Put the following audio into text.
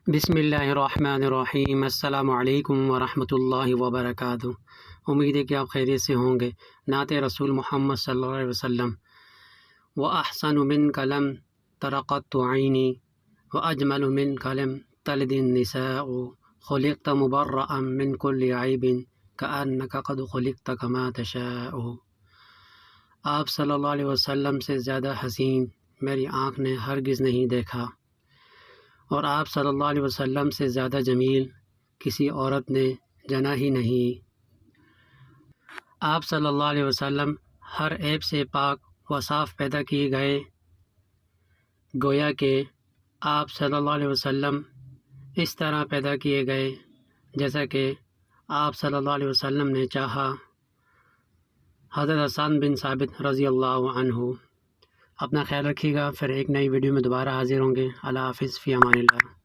بسم اللہ الرحمن الرحیم۔ السلام علیکم ورحمۃ اللہ وبرکاتہ۔ امید ہے کہ آپ خیریت سے ہوں گے۔ نعت رسول محمد صلی اللہ علیہ وسلم۔ وَأَحْسَنُ مِنْكَ لَمْ تَرَ قَطُّ عَيْنِي وَأَجْمَلُ مِنْكَ لَمْ تَلِدِ النِّسَاءُ خُلِقْتَ مُبَرَّأً مِنْ كُلِّ عَيْبٍ كَأَنَّكَ قَدْ خُلِقْتَ كَمَا تَشَاءُ۔ آپ صلی اللہ علیہ وسلم سے زیادہ حسین میری آنکھ نے ہرگز نہیں دیکھا، اور آپ صلی اللہ علیہ وسلم سے زیادہ جمیل کسی عورت نے جنا ہی نہیں۔ آپ صلی اللہ علیہ وسلم ہر عیب سے پاک و صاف پیدا کیے گئے، گویا کہ آپ صلی اللہ علیہ وسلم اس طرح پیدا کیے گئے جیسا کہ آپ صلی اللہ علیہ وسلم نے چاہا۔ حضرت حسان بن ثابت رضی اللہ عنہ۔ اپنا خیال رکھیے گا، پھر ایک نئی ویڈیو میں دوبارہ حاضر ہوں گے۔ اللہ حافظ، فی امان اللہ۔